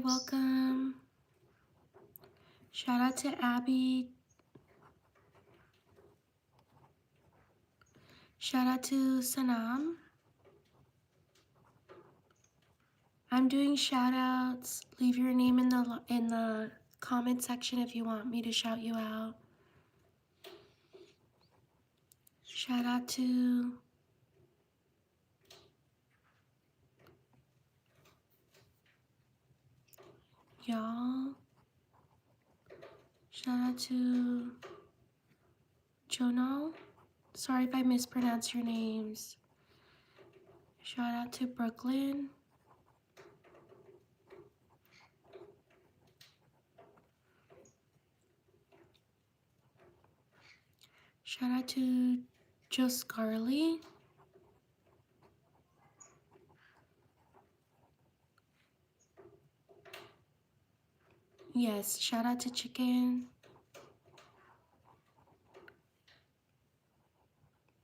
welcome. Shout out to Abby. Shout out to Sanam. I'm doing shout outs. Leave your name in the comment section if you want me to shout you out. Shout out to y'all. Shout out to Jono. Sorry if I mispronounce your names. Shout out to Brooklyn. Shout out to Joe Scarley. Yes, shout out to Chicken.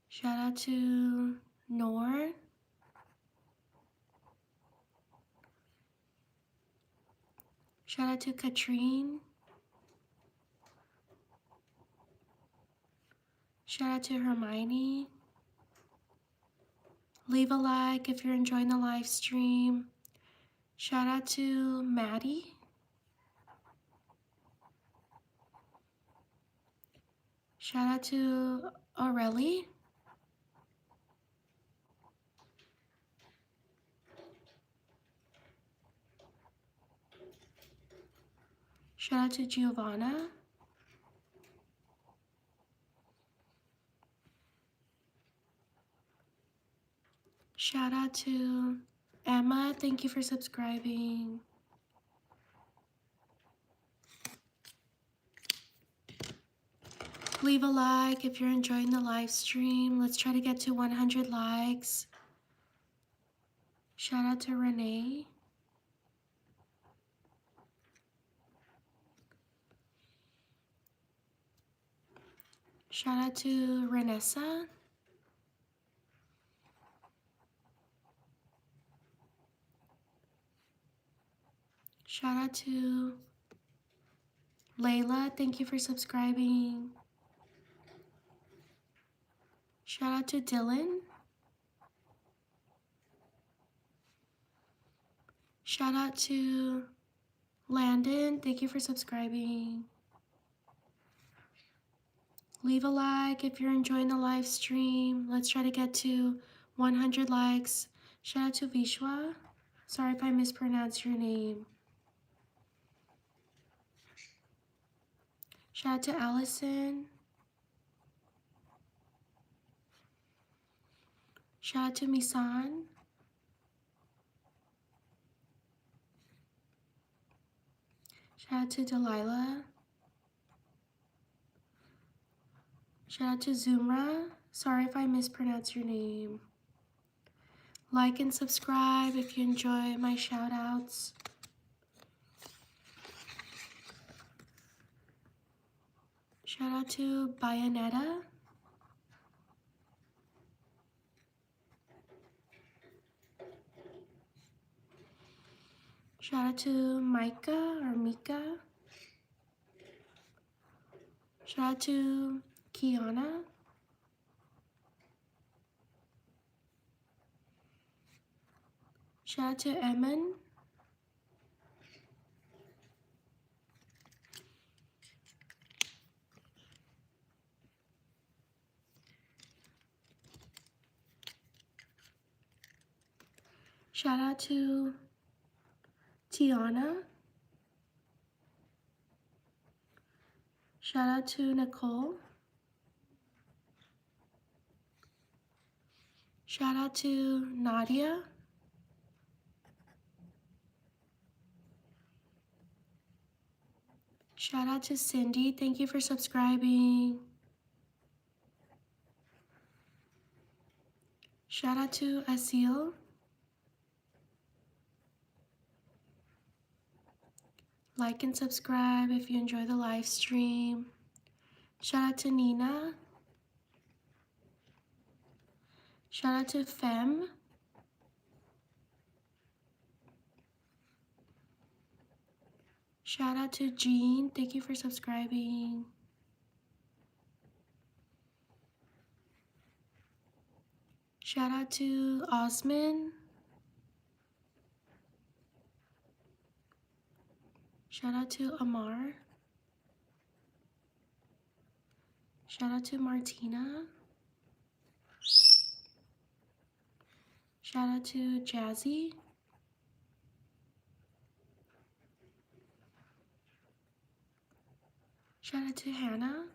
Shout out to Nor. Shout out to Katrine. Shout out to Hermione. Leave a like if you're enjoying the live stream. Shout out to Maddie. Shout out to Aurelie. Shout out to Giovanna. Shout out to Emma. Thank you for subscribing. Leave a like if you're enjoying the live stream. Let's try to get to 100 likes. Shout out to Renee. Shout out to Renessa. Shout out to Layla. Thank you for subscribing. Shout out to Dylan. Shout out to Landon. Thank you for subscribing. Leave a like if you're enjoying the live stream. Let's try to get to 100 likes. Shout out to Vishwa. Sorry if I mispronounced your name. Shout out to Allison. Shout out to Misan. Shout out to Delilah. Shout out to Zumra. Sorry if I mispronounced your name. Like and subscribe if you enjoy my shout outs. Shout out to Bayonetta. Shout out to Micah or Mika. Shout out to Kiana. Shout out to Emin. Shout out to Tiana. Shout out to Nicole. Shout out to Nadia. Shout out to Cindy. Thank you for subscribing. Shout out to Asil. Like and subscribe if you enjoy the live stream. Shout out to Nina. Shout out to Fem. Shout out to Jean. Thank you for subscribing. Shout out to Osman. Shout out to Amar. Shout out to Martina. Shout out to Jazzy. Shout out to Hannah.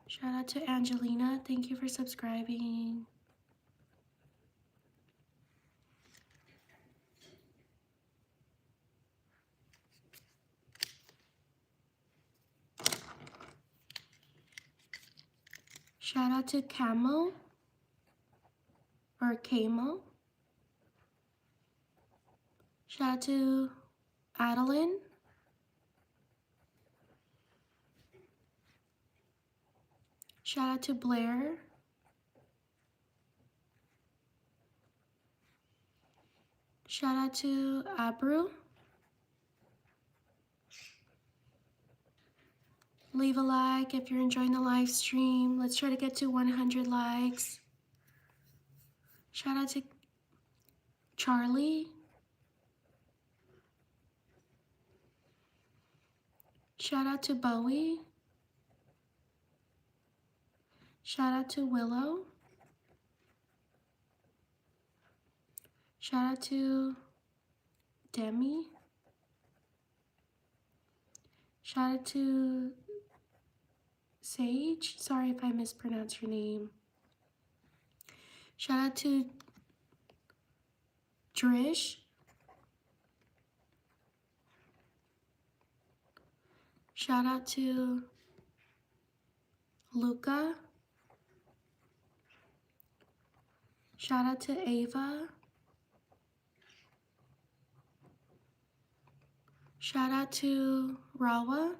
Shout out to Angelina. Thank you for subscribing. Shout out to Camo or Camo. Shout out to Adeline. Shout out to Blair. Shout out to Abru. Leave a like if you're enjoying the live stream. Let's try to get to 100 likes. Shout out to Charlie. Shout out to Bowie. Shout out to Willow. Shout out to Demi. Shout out to Sage. Sorry if I mispronounced your name. Shout out to Drish. Shout out to Luca. Shout out to Ava. Shout out to Rawa.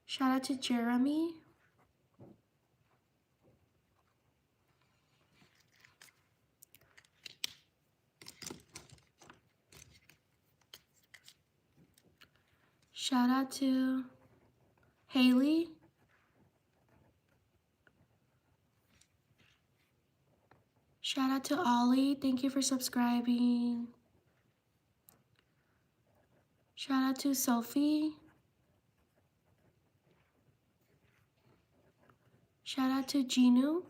Shout out to Jeremy. Shout out to Haley. Shout out to Ollie. Thank you for subscribing. Shout out to Sophie. Shout out to Ginu.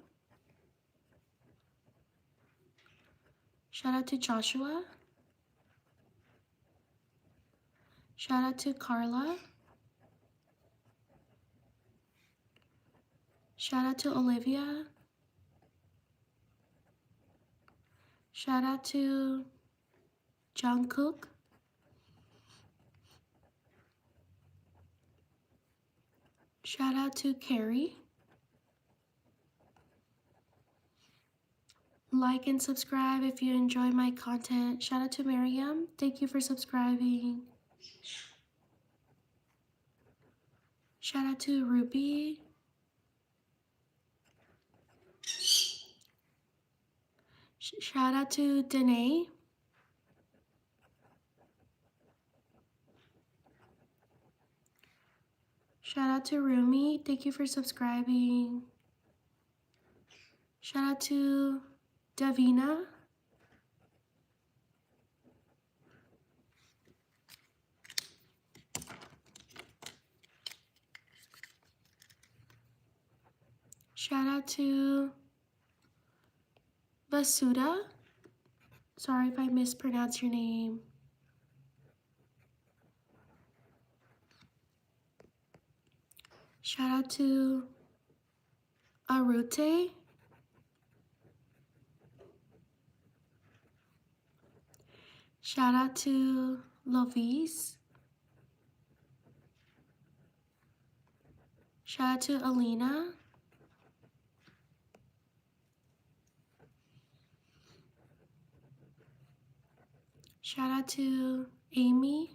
Shout out to Joshua. Shout out to Carla. Shout out to Olivia. Shout out to Jungkook. Shout out to Carrie. Like and subscribe if you enjoy my content. Shout out to Miriam. Thank you for subscribing. Shout out to Ruby. Shout out to Danae. Shout out to Rumi. Thank you for subscribing. Shout out to Davina. Shout out to Vasuda. Sorry if I mispronounced your name. Shout out to Arute. Shout out to Lovis. Shout out to Alina. Shout out to Amy.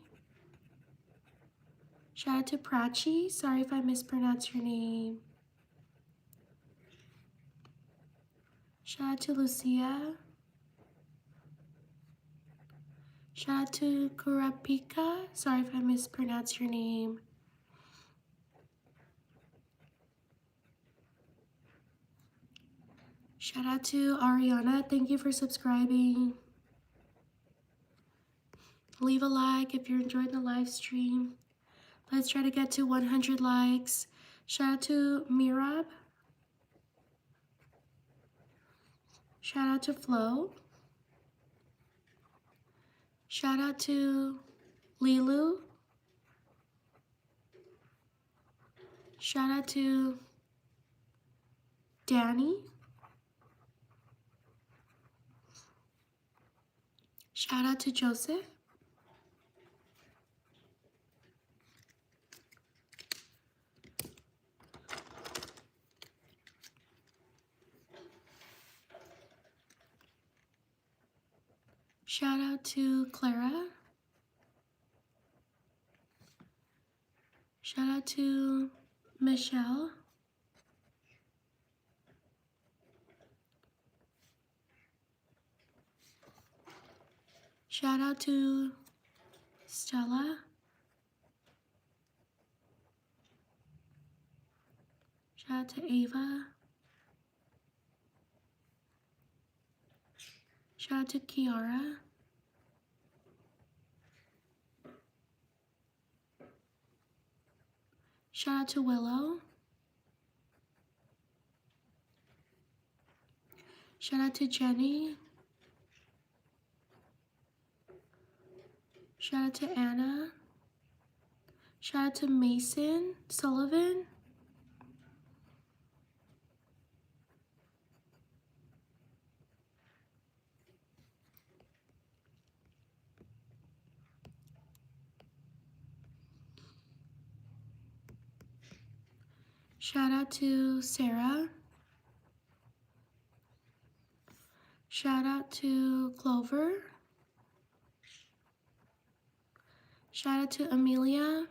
Shout out to Prachi. Sorry if I mispronounced your name. Shout out to Lucia. Shout out to Kurapika. Sorry if I mispronounced your name. Shout out to Ariana. Thank you for subscribing. Leave a like if you're enjoying the live stream. Let's try to get to 100 likes. Shout out to Mirab. Shout out to Flo. Shout out to Lilu. Shout out to Danny. Shout out to Joseph. Shout out to Clara. Shout out to Michelle. Shout out to Stella. Shout out to Ava. Shout out to Kiara. Shout out to Willow. Shout out to Jenny. Shout out to Anna. Shout out to Mason Sullivan. Shout out to Sarah. Shout out to Clover. Shout out to Amelia.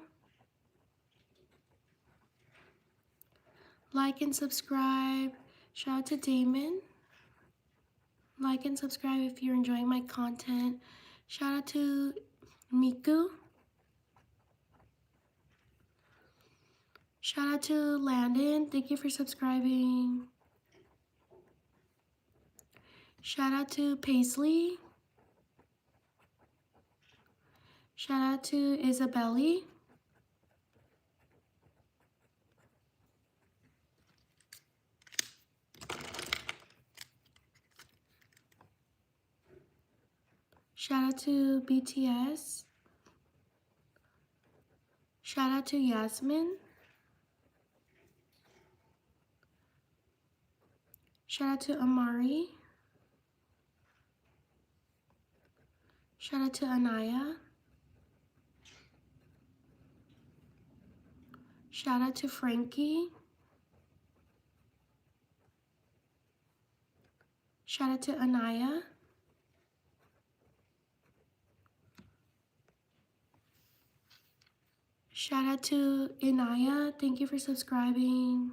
Like and subscribe. Shout out to Damon. Like and subscribe if you're enjoying my content. Shout out to Miku. Shout out to Landon. Thank you for subscribing. Shout out to Paisley. Shout out to Isabelli. Shout out to BTS. Shout out to Yasmin. Shout out to Amari. Shout out to Anaya. Shout out to Frankie. Shout out to Anaya. Shout out to Inaya. Thank you for subscribing.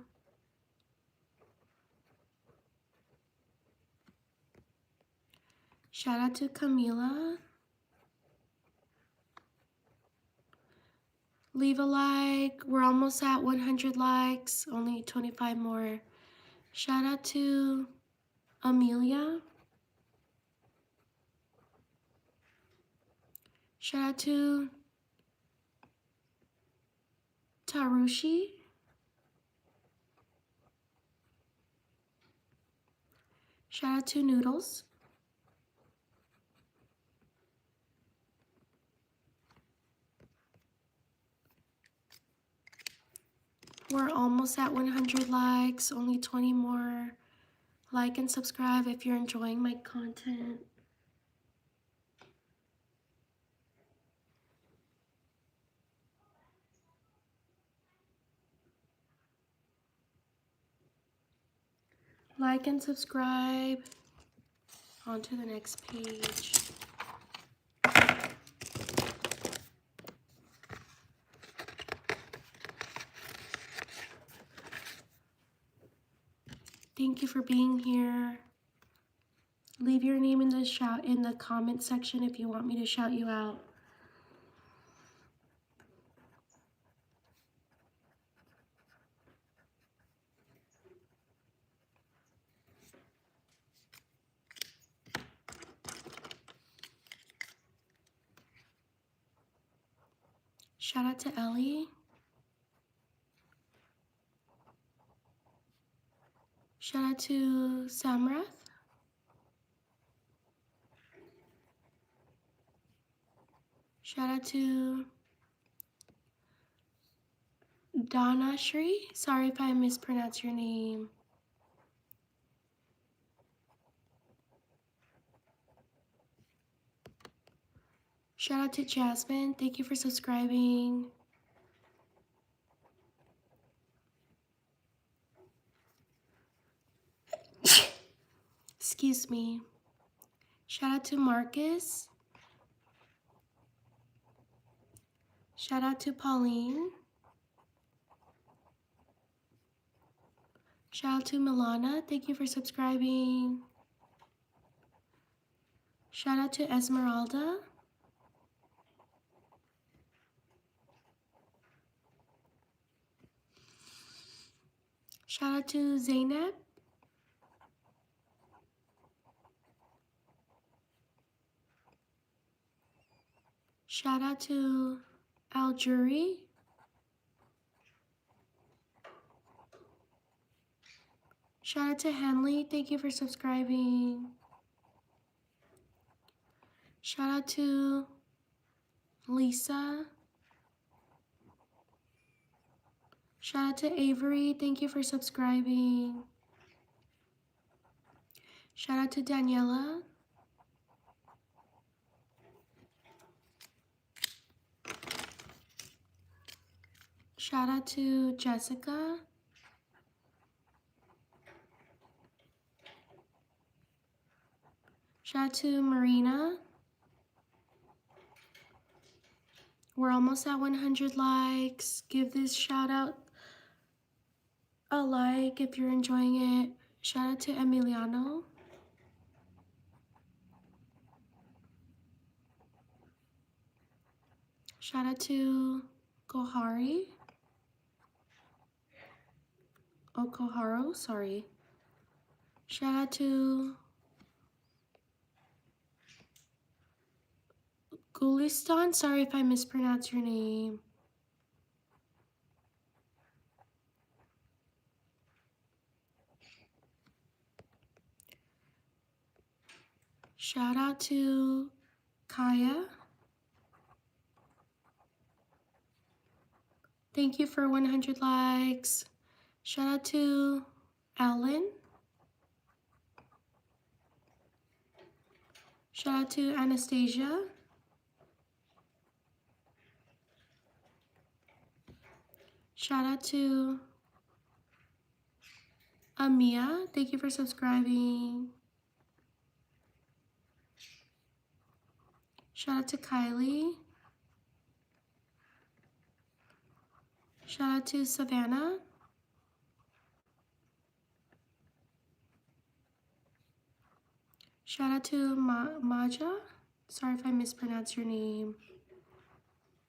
Shout out to Camila. Leave a like. We're almost at 100 likes. Only 25 more. Shout out to Amelia. Shout out to Tarushi. Shout out to Noodles. We're almost at 100 likes, only 20 more. Like and subscribe if you're enjoying my content. Like and subscribe. On to the next page. Thank you for being here. Leave your name in the comment section if you want me to shout you out. Shout out to Ellie. Shout out to Samrath. Shout out to Donna Shri. Sorry if I mispronounced your name. Shout out to Jasmine. Thank you for subscribing. Excuse me. Shout out to Marcus. Shout out to Pauline. Shout out to Milana. Thank you for subscribing. Shout out to Esmeralda. Shout out to Zainab. Shout out to Aljuri. Shout out to Henley. Thank you for subscribing. Shout out to Lisa. Shout out to Avery. Thank you for subscribing. Shout out to Daniela. Shout out to Jessica. Shout out to Marina. We're almost at 100 likes. Give this shout out a like if you're enjoying it. Shout out to Emiliano. Shout out to Kohari. Koharu, sorry. Shout out to Gulistan. Sorry if I mispronounced your name. Shout out to Kaya. Thank you for 100 likes. Shout out to Ellen. Shout out to Anastasia. Shout out to Amia. Thank you for subscribing. Shout out to Kylie. Shout out to Savannah. Shout out to Maja. Sorry if I mispronounced your name.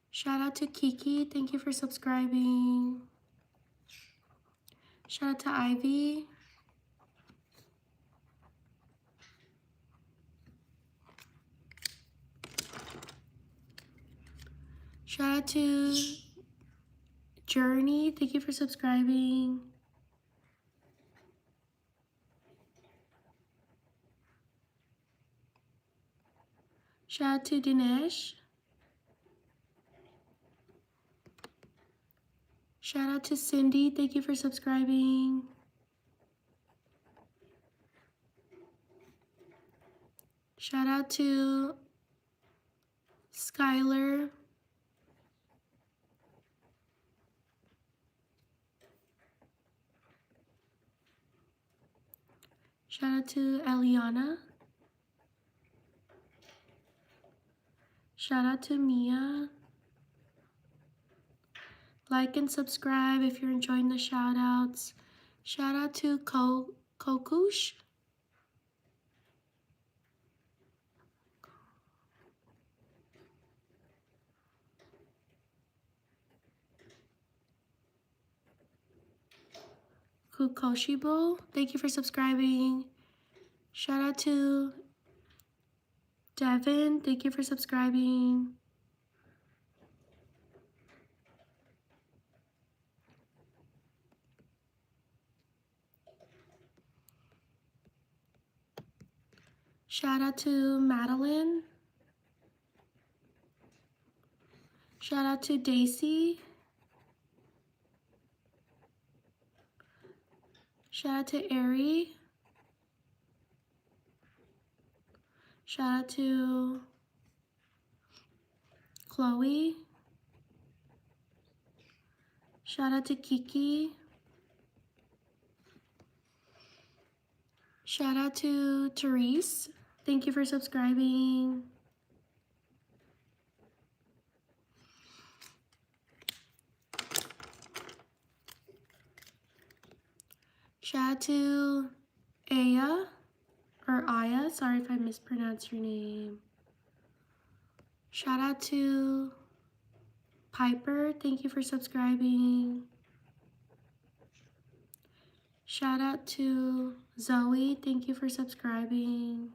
Shout out to Kiki. Thank you for subscribing. Shout out to Ivy. Shout out to Journey. Thank you for subscribing. Shout out to Dinesh. Shout out to Cindy. Thank you for subscribing. Shout out to Skylar. Shout out to Eliana. Shout out to Mia. Like and subscribe if you're enjoying the shout outs. Shout out to Kokush. Kukoshibo, thank you for subscribing. Shout out to Devin, thank you for subscribing. Shout out to Madeline. Shout out to Daisy. Shout out to Ari. Shout out to Chloe. Shout out to Kiki. Shout out to Therese. Thank you for subscribing. Shout out to Aya, or Aya, sorry if I mispronounced your name. Shout out to Piper, thank you for subscribing. Shout out to Zoe, thank you for subscribing.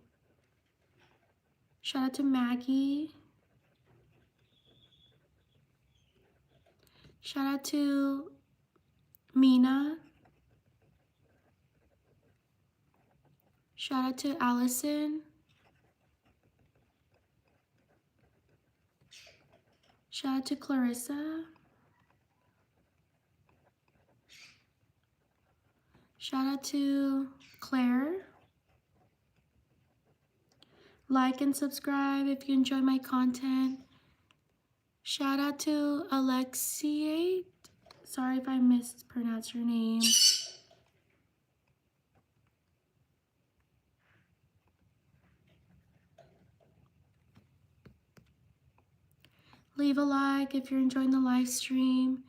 Shout out to Maggie. Shout out to Mina. Shout out to Allison. Shout out to Clarissa. Shout out to Claire. Like and subscribe if you enjoy my content. Shout out to Alexiate. Sorry if I mispronounced your name. Leave a like if you're enjoying the live stream.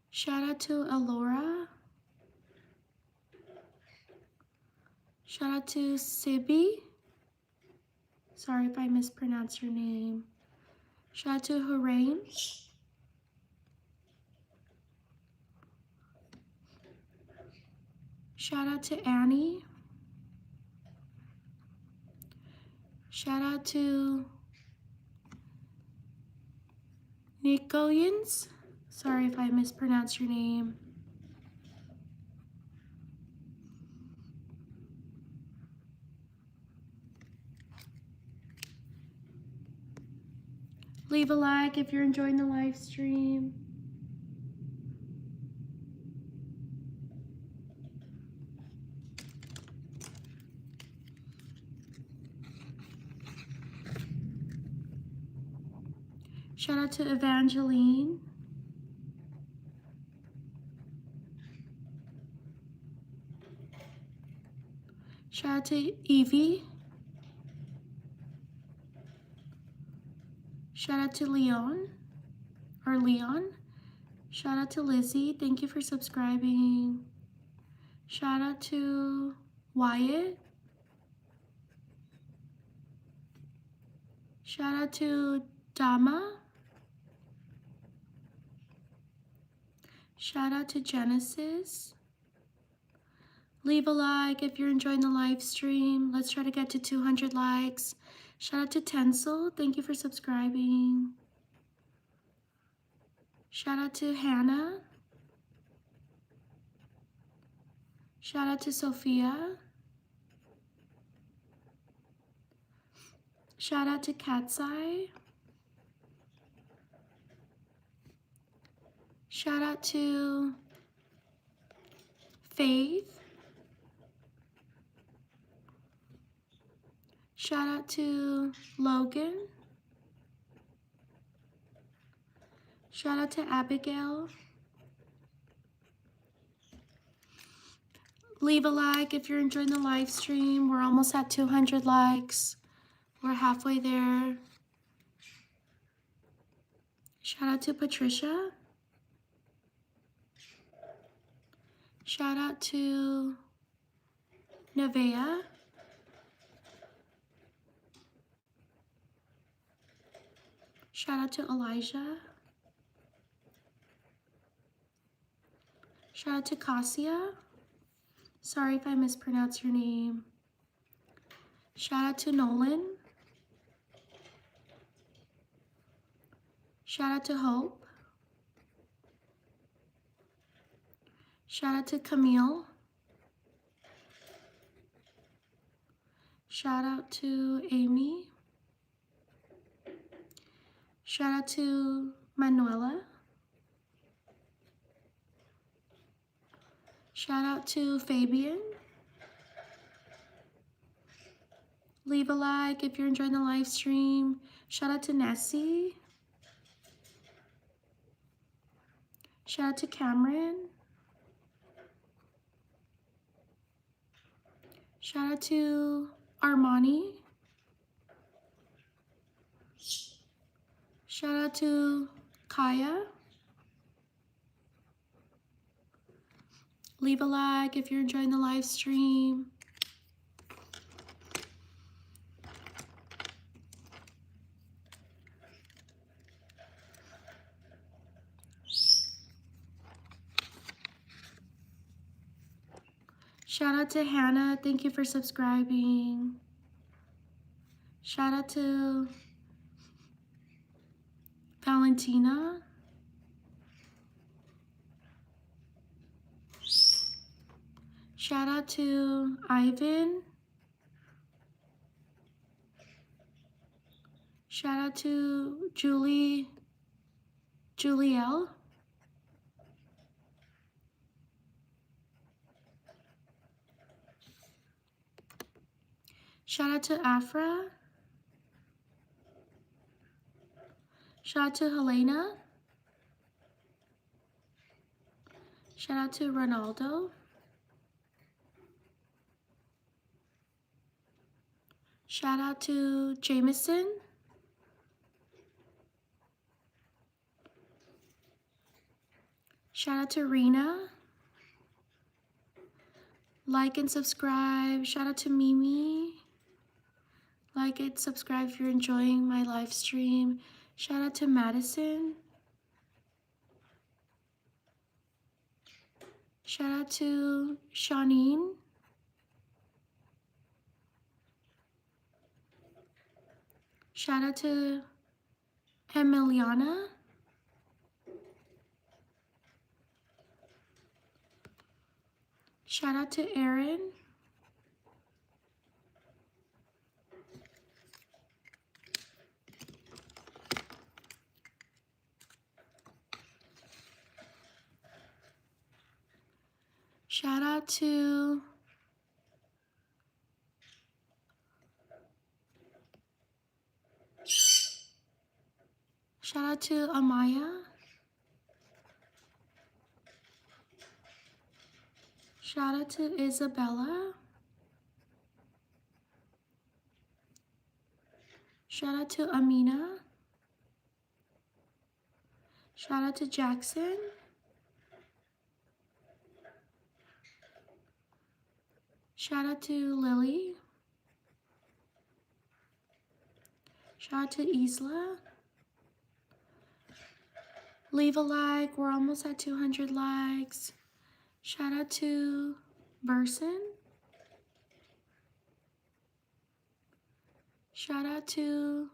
Shout out to Alora. Shout out to Sibi. Sorry if I mispronounced your name. Shout out to Hooray. Shout out to Annie. Shout out to Nicoyans. Sorry if I mispronounced your name. Leave a like if you're enjoying the live stream. Shout out to Evangeline. Shout out to Evie. Shout out to Leon. Shout out to Lizzie. Thank you for subscribing. Shout out to Wyatt. Shout out to Dama. Shout out to Genesis. Leave a like if you're enjoying the live stream. Let's try to get to 200 likes. Shout out to Tencel. Thank you for subscribing. Shout out to Hannah. Shout out to Sophia. Shout out to Katsai. Shout out to Faith. Shout out to Logan. Shout out to Abigail. Leave a like if you're enjoying the live stream. We're almost at 200 likes. We're halfway there. Shout out to Patricia. Shout out to Nevea. Shout out to Elijah. Shout out to Cassia. Sorry if I mispronounce your name. Shout out to Nolan. Shout out to Hope. Shout out to Camille. Shout out to Amy. Shout out to Manuela. Shout out to Fabian. Leave a like if you're enjoying the live stream. Shout out to Nessie. Shout out to Cameron. Shout out to Armani. Shout out to Kaya. Leave a like if you're enjoying the live stream. Shout out to Hannah. Thank you for subscribing. Shout out to Valentina. Shout out to Ivan. Shout out to Julielle. Shout out to Afra. Shout out to Helena. Shout out to Ronaldo. Shout out to Jameson. Shout out to Rena. Like and subscribe. Shout out to Mimi. Like and subscribe if you're enjoying my live stream. Shout out to Madison. Shout out to Shawneen. Shout out to Emiliana. Shout out to Erin. Shout out to Amaya. Shout out to Isabella. Shout out to Amina. Shout out to Jackson. Shout out to Lily. Shout out to Isla. Leave a like. We're almost at 200 likes. Shout out to Burson. Shout out to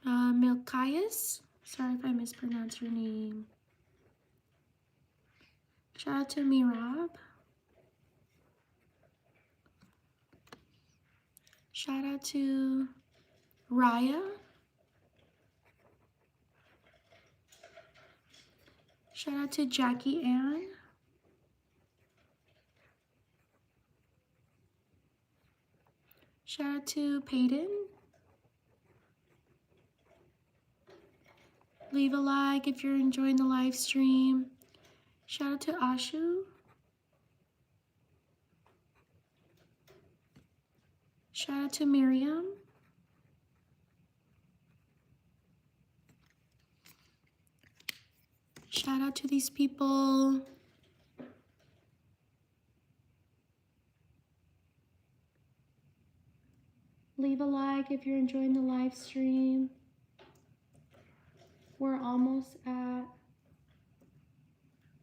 Milkias. Sorry if I mispronounced your name. Shout out to Mirab. Shout out to Raya. Shout out to Jackie Ann. Shout out to Peyton. Leave a like if you're enjoying the live stream. Shout out to Ashu. Shout out to Miriam. Shout out to these people. Leave a like if you're enjoying the live stream. We're almost at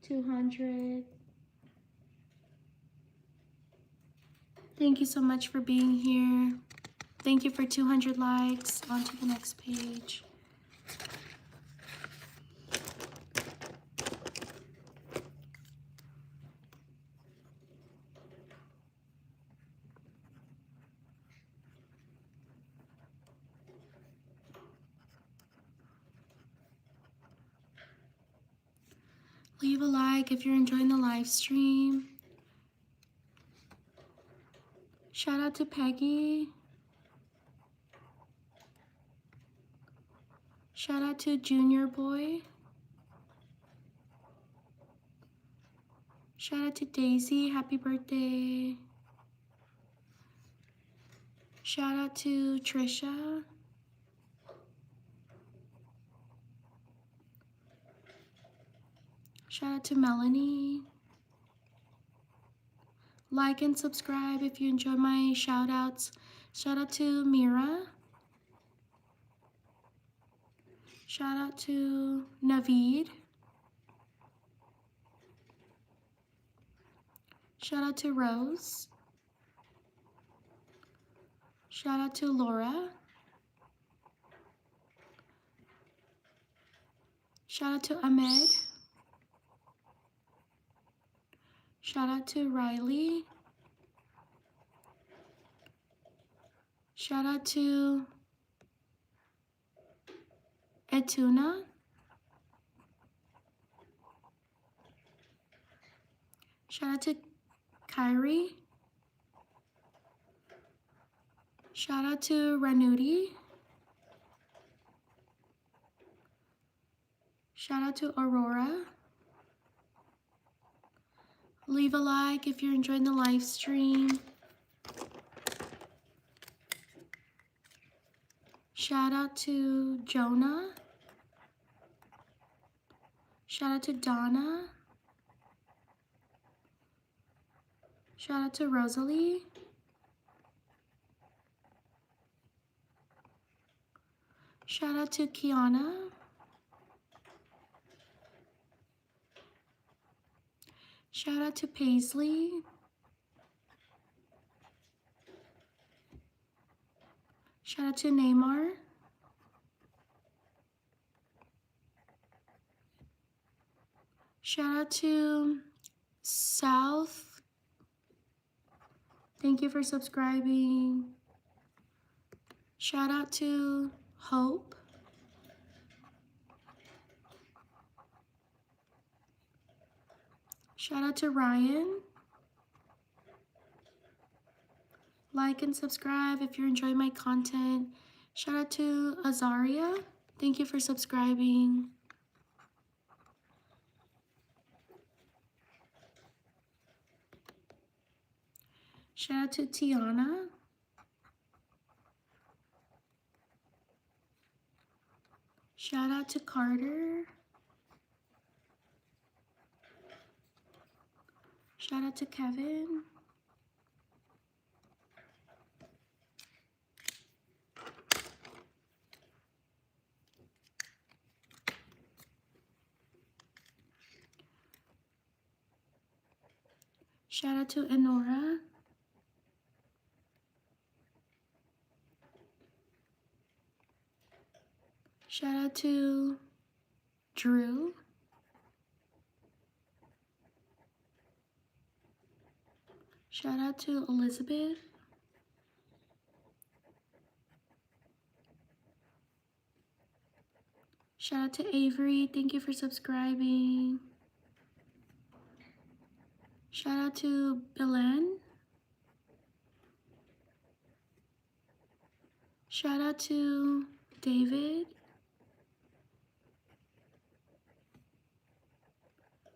200. Thank you so much for being here. Thank you for 200 likes. On to the next page. Leave a like if you're enjoying the live stream. Shout out to Peggy. Shout out to Junior Boy. Shout out to Daisy. Happy birthday. Shout out to Trisha. Shout out to Melanie. Like and subscribe if you enjoy my shout outs. Shout out to Mira. Shout out to Naveed. Shout out to Rose. Shout out to Laura. Shout out to Ahmed. Shout out to Riley. Shout out to Etuna. Shout out to Kyrie. Shout out to Ranuti. Shout out to Aurora. Leave a like if you're enjoying the live stream. Shout out to Jonah. Shout out to Donna. Shout out to Rosalie. Shout out to Kiana. Shout out to Paisley. Shout out to Neymar. Shout out to South. Thank you for subscribing. Shout out to Hope. Shout out to Ryan. Like and subscribe if you're enjoying my content. Shout out to Azaria. Thank you for subscribing. Shout out to Tiana. Shout out to Carter. Shout out to Kevin. Shout out to Enora. Shout out to Drew. Shout out to Elizabeth. Shout out to Avery. Thank you for subscribing. Shout out to Belen. Shout out to David.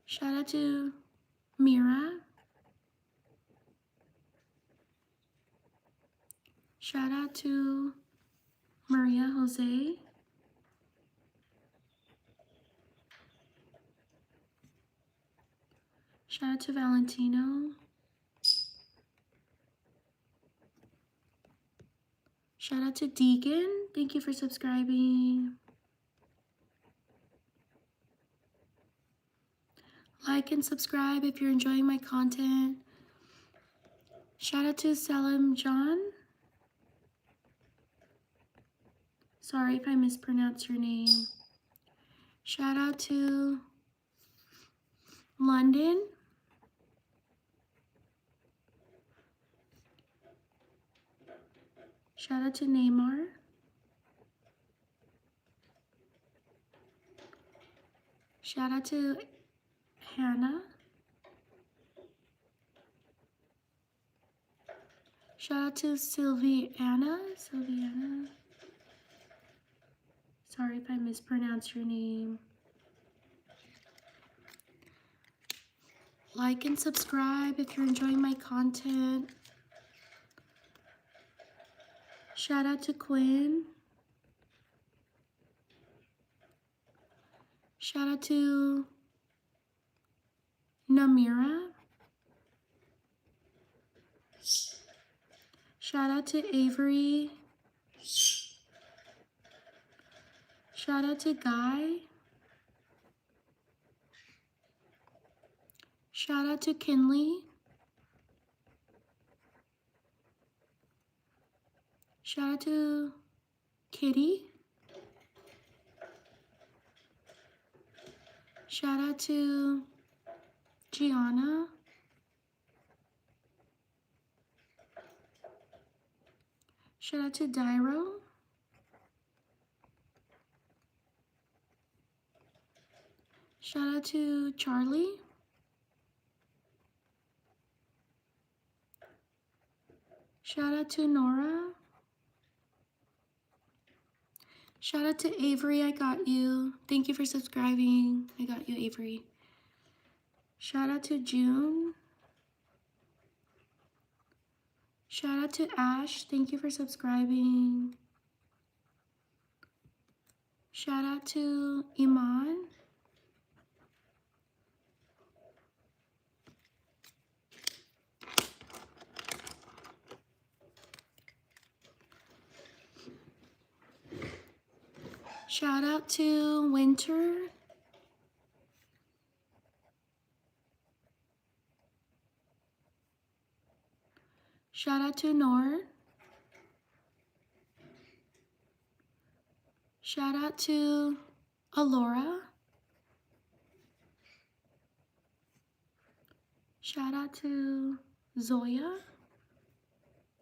Shout out to Mira. Shout out to Maria Jose. Shout out to Valentino. Shout out to Deacon. Thank you for subscribing. Like and subscribe if you're enjoying my content. Shout out to Salim John. Sorry if I mispronounce your name. Shout out to London. Shout out to Neymar. Shout out to Hannah. Shout out to Sylviana. Sorry if I mispronounce your name. Like and subscribe if you're enjoying my content. Shout out to Quinn. Shout out to Namira. Shout out to Avery. Shout out to Guy. Shout out to Kinley. Shout out to Kitty. Shout out to Gianna. Shout out to Dairo. Shout out to Charlie. Shout out to Nora. Shout out to Avery, I got you. Thank you for subscribing. I got you, Avery. Shout out to June. Shout out to Ash. Thank you for subscribing. Shout out to Iman. Shout out to Winter. Shout out to Nor. Shout out to Alora. Shout out to Zoya.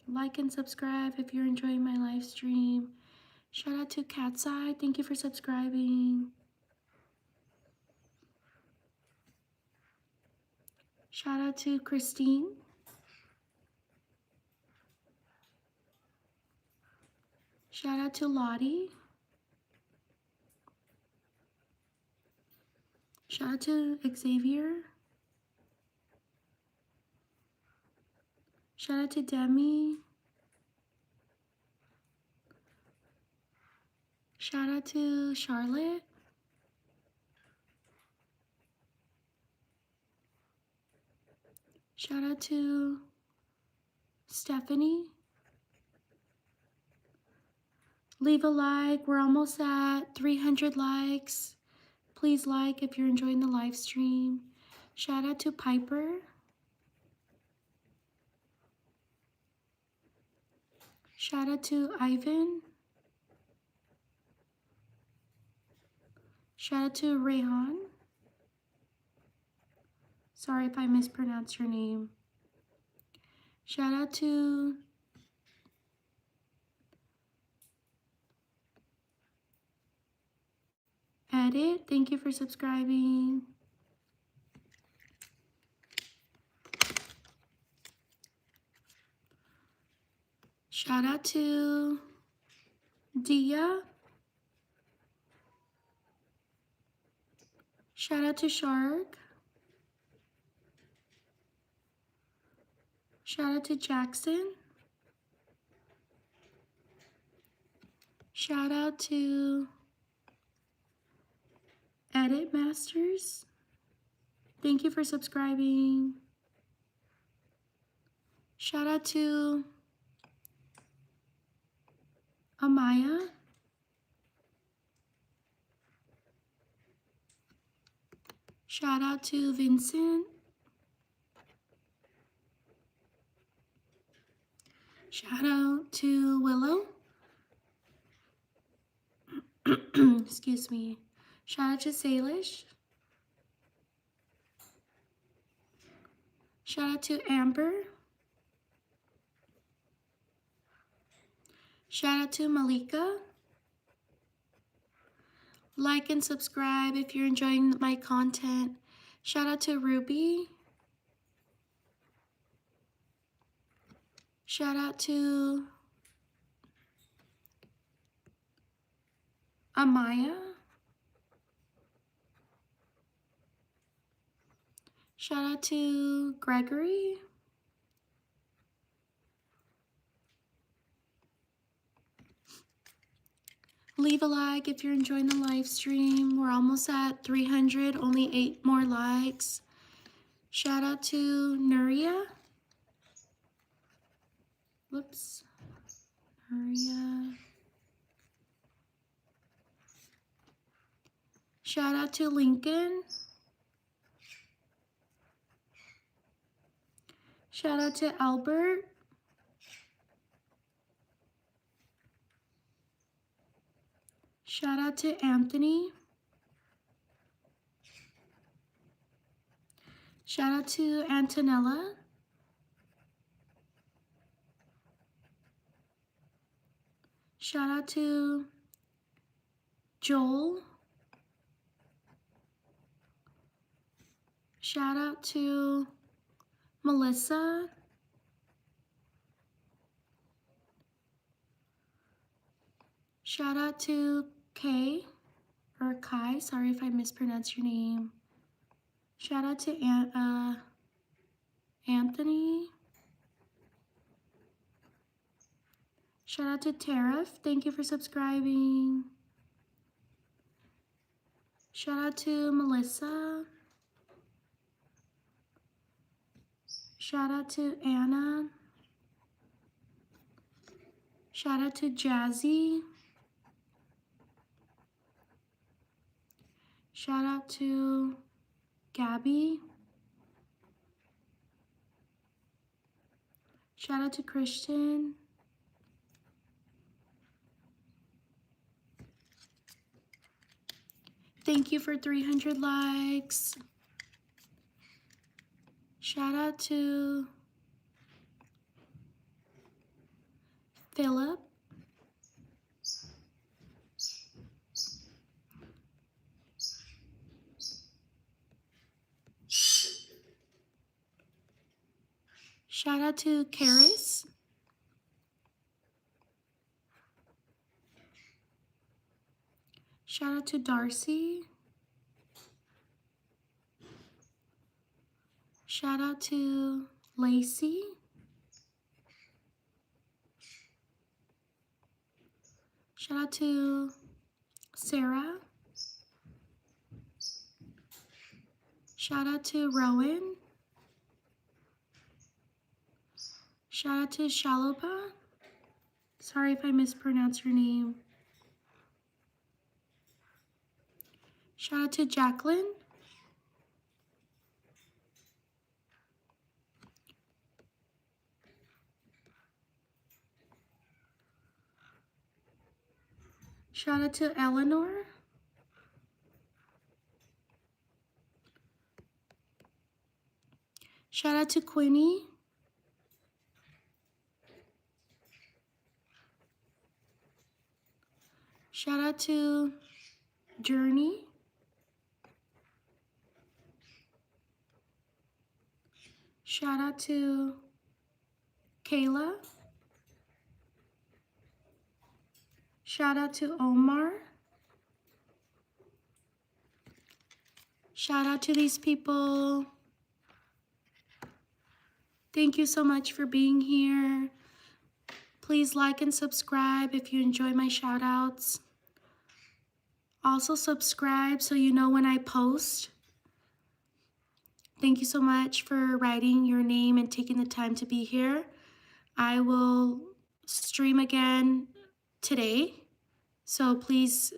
Like and subscribe if you're enjoying my live stream. Shout out to Cat's Eye. Thank you for subscribing. Shout out to Christine. Shout out to Lottie. Shout out to Xavier. Shout out to Demi. Shout out to Charlotte. Shout out to Stephanie. Leave a like. We're almost at 300 likes. Please like if you're enjoying the live stream. Shout out to Piper. Shout out to Ivan. Shout out to Rayhan. Sorry if I mispronounced your name. Shout out to Edit. Thank you for subscribing. Shout out to Dia. Shout out to Shark. Shout out to Jackson. Shout out to Edit Masters. Thank you for subscribing. Shout out to Amaya. Shout out to Vincent. Shout out to Willow. Excuse me. Shout out to Salish. Shout out to Amber. Shout out to Malika. Like and subscribe if you're enjoying my content. Shout out to Ruby. Shout out to Amaya. Shout out to Gregory. Leave a like if you're enjoying the live stream. We're almost at 300, only 8 more likes. Shout out to Nuria. Whoops. Nuria. Shout out to Lincoln. Shout out to Albert. Shout out to Anthony. Shout out to Antonella. Shout out to Joel. Shout out to Melissa. Shout out to Kay, or Kai, sorry if I mispronounced your name. Shout out to Anthony. Shout out to Tariff, thank you for subscribing. Shout out to Melissa. Shout out to Anna. Shout out to Jazzy. Shout out to Gabby. Shout out to Christian. Thank you for 300 likes. Shout out to Philip. Shout out to Karis. Shout out to Darcy. Shout out to Lacey. Shout out to Sarah. Shout out to Rowan. Shout out to Shalopa. Sorry if I mispronounced your name. Shout out to Jacqueline. Shout out to Eleanor. Shout out to Quinny. Shout out to Journey. Shout out to Kayla. Shout out to Omar. Shout out to these people. Thank you so much for being here. Please like and subscribe if you enjoy my shout outs. Also subscribe so you know when I post. Thank you so much for writing your name and taking the time to be here. I will stream again today, so please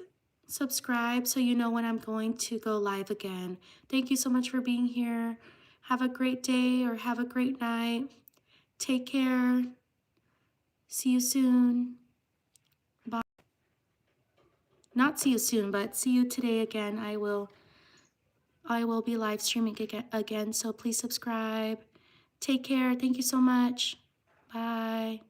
subscribe so you know when I'm going to go live again. Thank you so much for being here. Have a great day or have a great night. Take care. See you soon. Bye. Not see you soon, but see you today again. I will be live streaming again, so please subscribe. Take care. Thank you so much. Bye.